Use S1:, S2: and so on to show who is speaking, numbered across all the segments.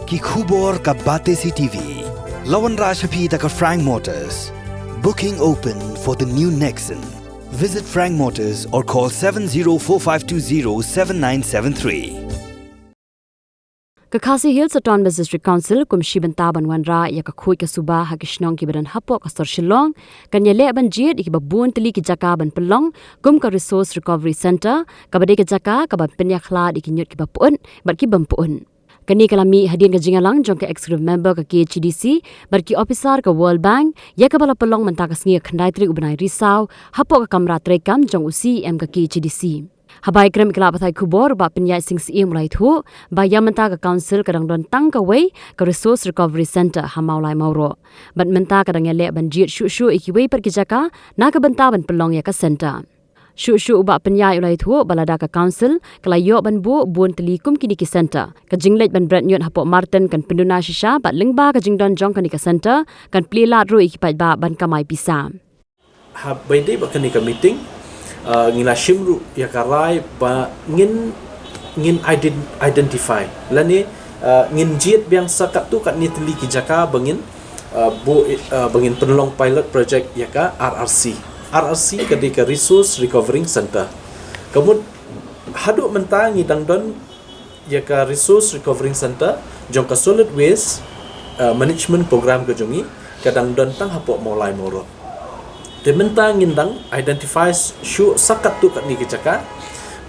S1: Ki khubor ka Bate CTV. Lawan Rashapi taka Frank Motors. Booking open for the new Nexon. Visit Frank Motors or call 7045207973.
S2: Kakasi Hills Autonomous District Council kum shibanta banwanra ya kakhui ka suba hakishnong ki badan hapo ka sor shillong kan yale ban jiet ki babun tili ki jaka ban pelong kum ka Resource Recovery Center ka bade ka jaka ka ban penyakhla di ki nyut ki bapun bat ki bampun kani kalami hadian ka jingalang jong ka executive member ka KHDC bar ki officer ka World Bank ya ka bala pelong menta ka sngi khandai tri ubnai risau hapo ka kamra trekam jong usi em ka KHDC Habai krem kelap thai kubor ba penyai sing sim lai thu ba yamanta ka council kadang don tang ka wei ka Resource Recovery Center hamau lai mauro bat menta kadang yale ban jit shu iki wei per kijaka na ka benta ban pelong ya ka center shu ba penyai lai thu balada ka council kalayo ban bu bun telikum kini ki center ka jinglet ban brand nyot hapo Martin kan penduna shisha bat lengba ka jingdon jong kan ka center kan plela ru iki pat ba ban kamai pisa
S3: habai dei ba kan ka meeting ngina shimru ya karai ba ngin identify lani ngin jiet biang sakat tu kat ni teli ki jaka bangin bangin penolong pilot project ya ka RRC ka di ka Resource Recovery Center kemun haduk mentang ngidang don ya ka Resource Recovery Center jong ka solid waste management program ka jongi kadang don tang hapok molai moro Dementa ngindang identifies shu sakat tu kat ni kecaka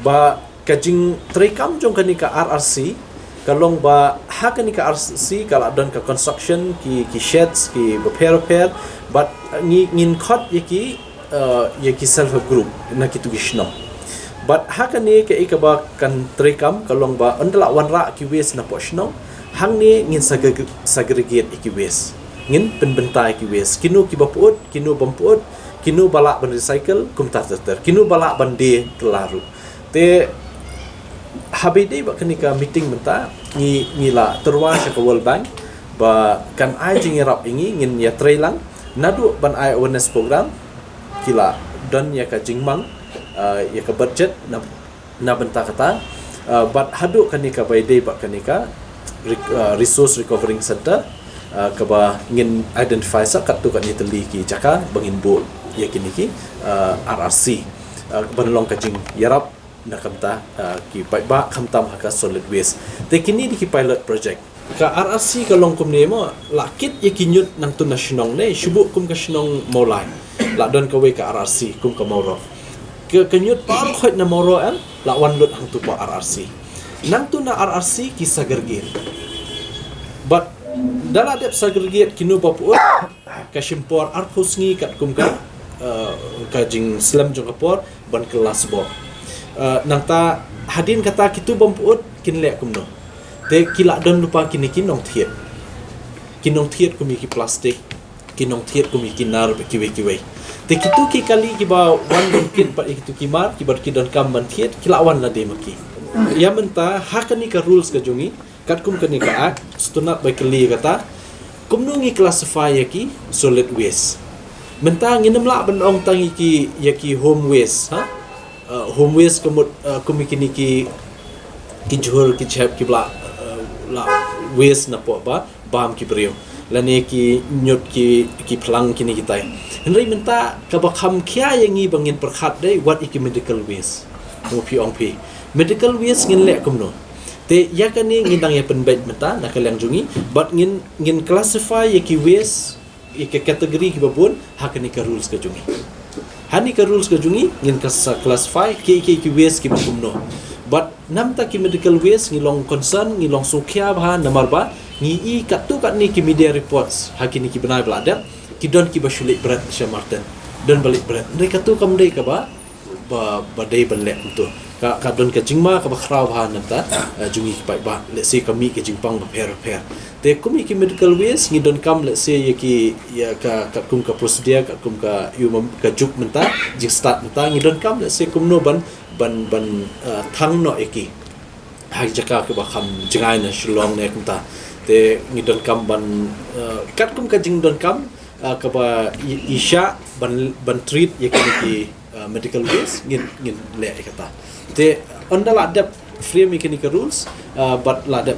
S3: ba kajing trekam jong kani ka RRC kalong ba ha kani ka RRC kala don ka construction ki sheds ki repair but ngin khot yaki self help group na kitu gishno but ha kani ka ikaba kan trekam kalong ba andala wanra ki waste na poshno hang ni ngin segregate ki waste ngin penbentai ki waste kinu ki baput kinu bamput kinu balak ban recycle kum tar kinu balak ban de kelaru te habide ba kenika meeting menta ni la terwa ka World Bank ba kan ai jing rap ingi ngin ya trailang nadu ban ai awareness program kila dan ya ka jingmang ya ka budget na benta kata but hadu kenika baide ba kenika Resource Recovery Center kaba ngin identify sakat tu kan iteli ki jaka bangin bu ya kini ki RRC banlong kajing yarap na kamta ki ba kamtam haka solid waste te kini di ki pilot project ka RRC ka longkum ne mo lakit ya kinyut nang tu nasionong ne shubu kum ka shnong molai la don ka we ka RRC kum ka moro ke kinyut par khot na moro am la wan lut hang tu pa RRC nang tu na RRC ki sagergir but dala dep segregate kinu papuot ka shimpor arphusngi kat kumka kajing slam jong apor ban kelas bo nangta hadin kata kitu bampuot kinle kumno te kila don lupa kini kinong thiet kumi ki plastik kinong thiet kumi kinar kiwe te kitu ki kali ki ba wan don kin pa kitu kimar ki bar ki don kam ban thiet kila wan la de maki ya menta hakani ka rules ka jongi kat kum kani ka ak stunat by kali kata kumnungi classify yaki solid waste mentang nginamla banong tangi ki yaki home waste home waste kumut kumikini ki juhur ki chap ki bla la waste na po ba bam ki brio lani ki nyot ki plang kini kitai henry menta ka bakham khia yangi bangin perkhat dai what iki medical waste no pi ong pi medical waste ngin le kumno te yakani ngindang ya penbait meta na kalang jungi but ngin classify yaki waste ike kategori ki babun hakani ka rules ka jungi hani ka rules ka jungi ngin ka classify ki waste ki babumno but namta ki medical waste ngilong concern ngilong sukhya ba namar ba ngi i katu kat ni ki media reports hakini ki benai belada ki don ki bashulik berat Syah Martin don balik berat mereka tu kam dei ka ba dei belek tu ka don ka jingma ka bakhraw ba namta jungi ki ba let's say kami ki jingpang repair te kumi ki medical waste ngi don kam let's say ya ka kum ka procedure ka kum ka ka juk menta jing start menta ngi don kam let's say kum no ban thang no eki hai jaka ka ba kham jingai na shilong ne kumta te ngi don kam ban kat kum ka jing don kam ka ba isha ban treat ya ki medical waste ngin le kata te ondala adap frame ikani ka rules but la da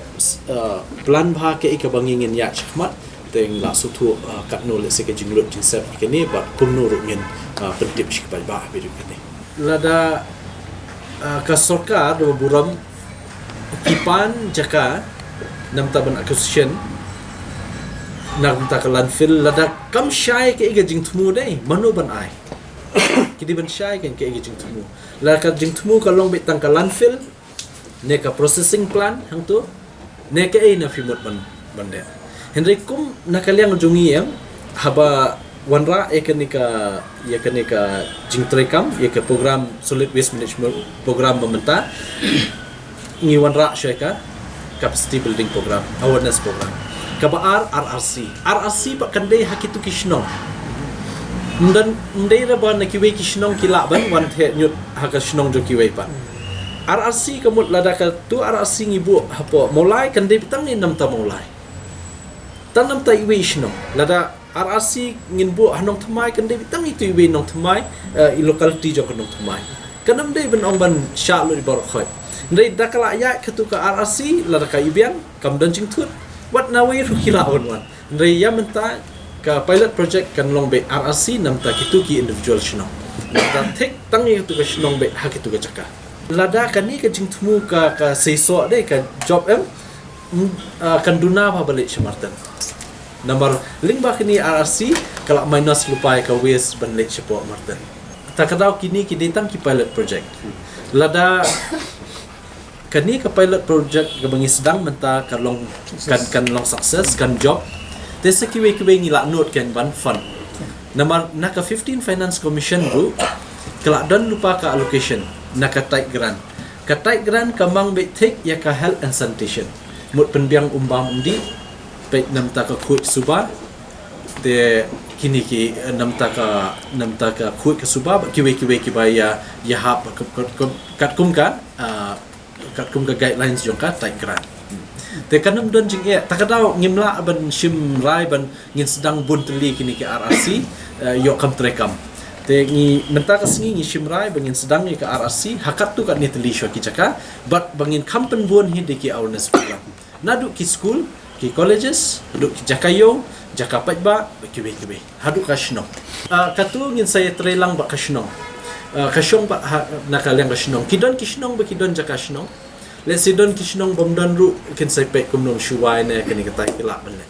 S3: plan bha ke ka bangingin ya chakmat teng la sutu kat no le se ke jinglut jin set ikani but kumno ru ngin pentip shik ba biru ikani la da ka sarkar do buram kipan jaka nam taban acquisition nam ta ka landfill la da kam shai ke ga jing thumu dai manu ban ai kidi ban shai kan ke ga jing thumu la ka jing thumu ka long betang ka landfill ne ka processing plant hang tu ne ka na fimut ban de henry kum nakaliang jungi yang haba wanra ekanika jing trekam ka program solid waste management program mementa ngi wanra syaka capacity building program awareness program kabar RRC pak kandai hakitu kishnong dan ndai raban kiwe kishnong kila ban wan the nyut haka kishnong jo kiwe pa RRC kamut ladaka tu RRC ngibu hapo mulai kandai petang ni nam ta mulai tanam ta iwe kishnong lada RRC nginbu hanong thamai kandai petang itu iwe nong thamai i locality jo kanong thamai kanam dai ban ong ban sha lu bar khoi ndai dakala ya ketu ka RRC ladaka ibian kam dan jing thut wat nawe ru kila on ndai ya menta ka pilot project kan long be RRC nam ta kitu ki individual shino ta tek tangi tu ka shino be ha kitu ka chaka lada kan ni ka jing thumu ka seiso dei ka job kan duna ba balik shamartan number link ba kini RRC kala minus lupai ka waste ban lek shapo martan ta kadau kini ki detang ki pilot project lada kani ka pilot project ka bangi sedang menta kan long success kan job desa kiwe ngila note kan ban fund nama naka 15 finance commission ru kala dan lupa ka allocation naka tight grant kamang be take ya ka health and sanitation mut penbiang umbam undi pe nam ta ka khut suba de kini ki nam ta ka khut ka suba kiwe ki ba ya hap kat kum kan kat kum ka guidelines jong ka tight grant te kanam don jing ya takadaw ngimla ban shim rai ban ngin sedang bun teli kini ke RRC yo kam trekam te ngi menta ka singi ngi shim rai ban ngin sedang ni ke RRC hakat tu kat ni teli sho ki jaka but bangin kampen bun hi de ki awareness program nadu ki school ki colleges duk ki jakayo jaka pajba kiwe hadu ka shno katu ngin saya trelang ba ka shno kasyong ba nakalang ka shno kidon ki shno ba kidon jaka shno let's say don kishnong bomdan ru kin sai pe kumnom shuwai ne kani katai kilap ne